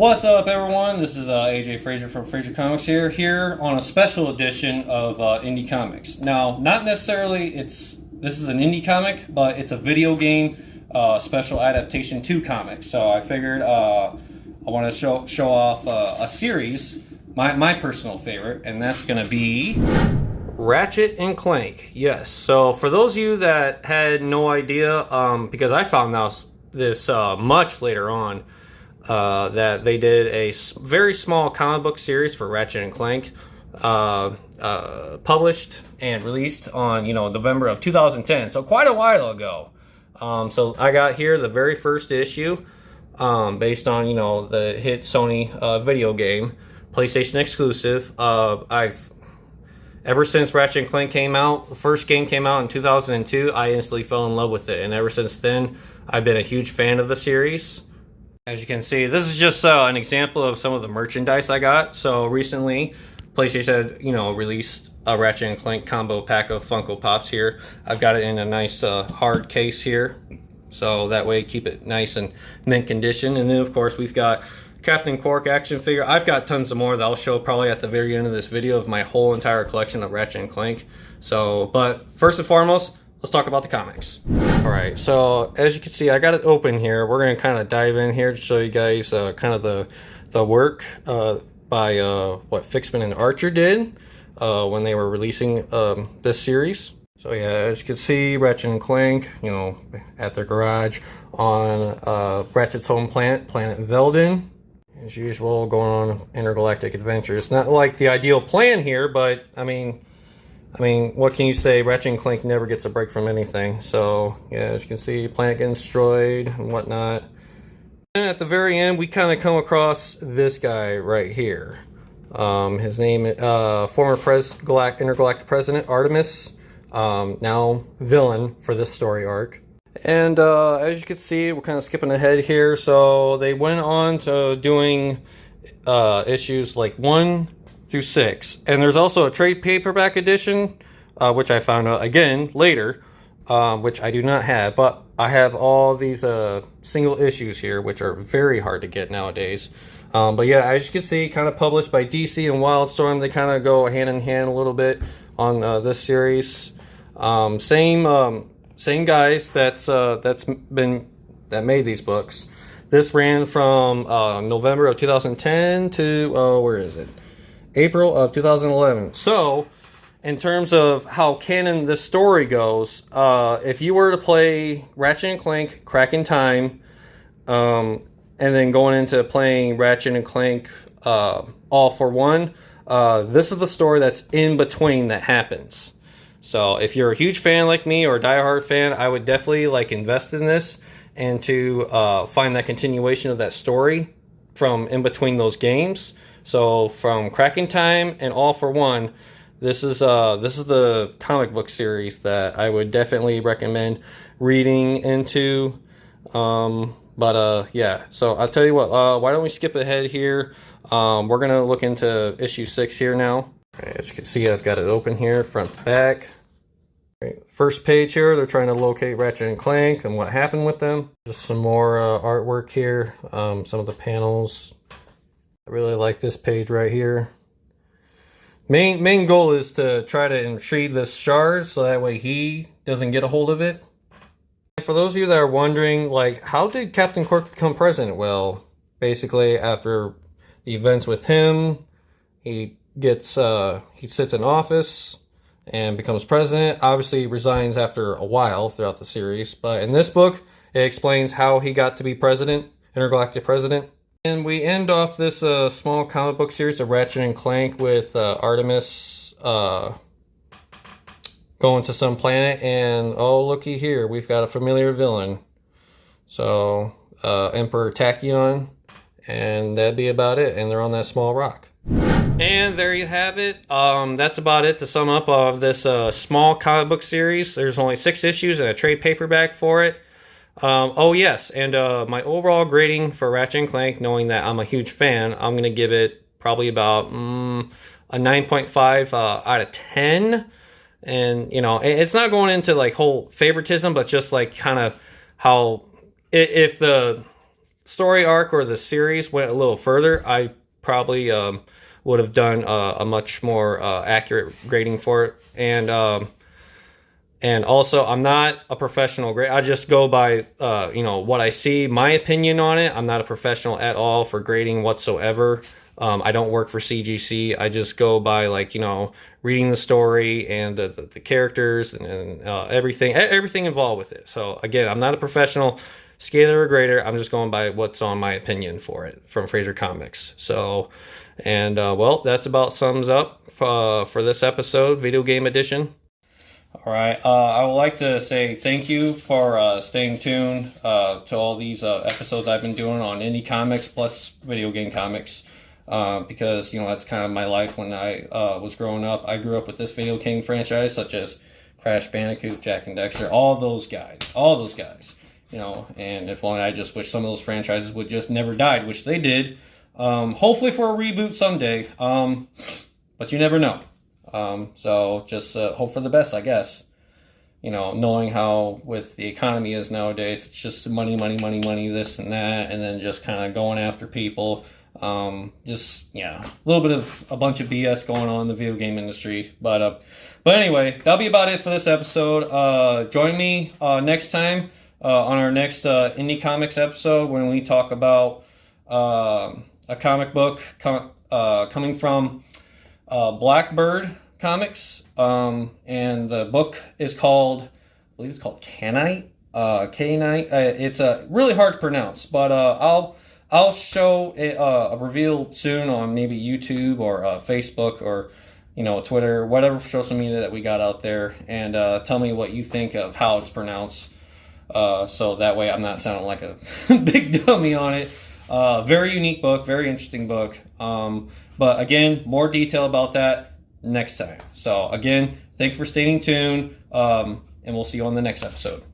What's up, everyone? This is AJ Frazier from Frazier Comics here on a special edition of indie comics. Now, not necessarily this is an indie comic, but it's a video game special adaptation to comics. So I figured I want to show off a series, my personal favorite, and that's going to be Ratchet and Clank. Yes. So for those of you that had no idea, because I found out this much later on. That they did a very small comic book series for Ratchet and Clank, published and released on November of 2010, so quite a while ago. So I got here the very first issue, based on the hit Sony video game, PlayStation exclusive. Ever since Ratchet and Clank came out, the first game came out in 2002, I instantly fell in love with it, and ever since then I've been a huge fan of the series. As you can see, this is just an example of some of the merchandise I got. So recently, PlayStation had, released a Ratchet and Clank combo pack of Funko Pops here. I've got it in a nice hard case here, so that way keep it nice and mint condition. And then of course we've got Captain Cork action figure. I've got tons of more that I'll show probably at the very end of this video of my whole entire collection of Ratchet and Clank. So, but first and foremost, let's talk about the comics. Alright, so as you can see, I got it open here. We're going to kind of dive in here to show you guys kind of the work by what Fixman and Archer did when they were releasing this series. So yeah, as you can see, Ratchet and Clank, at their garage on Ratchet's home planet, Planet Velden. As usual, going on intergalactic adventures. Not like the ideal plan here, but I mean, what can you say? Ratchet and Clank never gets a break from anything. So, yeah, as you can see, planet getting destroyed and whatnot. And at the very end, we kind of come across this guy right here. His name is former intergalactic president, Artemis. Now villain for this story arc. And as you can see, we're kind of skipping ahead here. So they went on to doing issues like 1 through 6, and there's also a trade paperback edition, which I found out again later, which I do not have, but I have all these single issues here, which are very hard to get nowadays. But yeah, as you can see, kind of published by DC and Wildstorm. They kind of go hand in hand a little bit on this series. Same guys that made these books. This ran from November of 2010 to where is it? April of 2011. So, in terms of how canon this story goes, if you were to play Ratchet and Clank Crack in Time, and then going into playing Ratchet and Clank All for One, this is the story that's in between that happens. So, if you're a huge fan like me or a diehard fan, I would definitely invest in this and to find that continuation of that story from in between those games. So from Cracking Time and All for One, this is the comic book series that I would definitely recommend reading into. Yeah, so I'll tell you what, why don't we skip ahead here? We're gonna look into issue 6 here now. Right, as you can see, I've got it open here, front to back. Right, first page here, they're trying to locate Ratchet and Clank and what happened with them. Just some more artwork here, some of the panels. I really like this page right here. Main goal is to try to retrieve this shard so that way he doesn't get a hold of it. And for those of you that are wondering, how did Captain Cork become president? Well, basically after the events with him, he sits in office and becomes president. Obviously, he resigns after a while throughout the series, but in this book, it explains how he got to be president, intergalactic president. And we end off this small comic book series of Ratchet and Clank with Artemis going to some planet, and oh, looky here, we've got a familiar villain. So, Emperor Tachyon, and that'd be about it, and they're on that small rock. And there you have it. That's about it to sum up of this small comic book series. There's only 6 issues and a trade paperback for it. Oh yes, and my overall grading for Ratchet and Clank, knowing that I'm a huge fan, I'm going to give it probably about a 9.5 out of 10. And, it's not going into whole favoritism, but just kind of how, if the story arc or the series went a little further, I probably would have done a much more accurate grading for it. And also, I'm not a professional grade. I just go by, what I see, my opinion on it. I'm not a professional at all for grading whatsoever. I don't work for CGC. I just go by, reading the story and the characters and everything involved with it. So, again, I'm not a professional scaler or grader. I'm just going by what's on my opinion for it from Fraser Comics. So, and, well, that's about sums up for this episode, Video Game Edition. All right. I would like to say thank you for staying tuned to all these episodes I've been doing on indie comics plus video game comics, because that's kind of my life. When I was growing up, I grew up with this video game franchise, such as Crash Bandicoot, Jak and Daxter, all those guys. And if only I just wish some of those franchises would just never died, which they did. Hopefully for a reboot someday, but you never know. So just hope for the best, I guess. Knowing how with the economy is nowadays, it's just money, this and that, and then just kind of going after people. A little bit of a bunch of BS going on in the video game industry. But anyway, that'll be about it for this episode. Join me next time on our next indie comics episode when we talk about a comic book coming from Blackbird Comics, and the book is called, I believe it's called Canite. It's really hard to pronounce, but I'll show a reveal soon on maybe YouTube or Facebook or Twitter, whatever social media that we got out there, and tell me what you think of how it's pronounced, so that way I'm not sounding like a big dummy on it. Very unique book, very interesting book. But again, more detail about that next time. So again, thank you for staying tuned, and we'll see you on the next episode.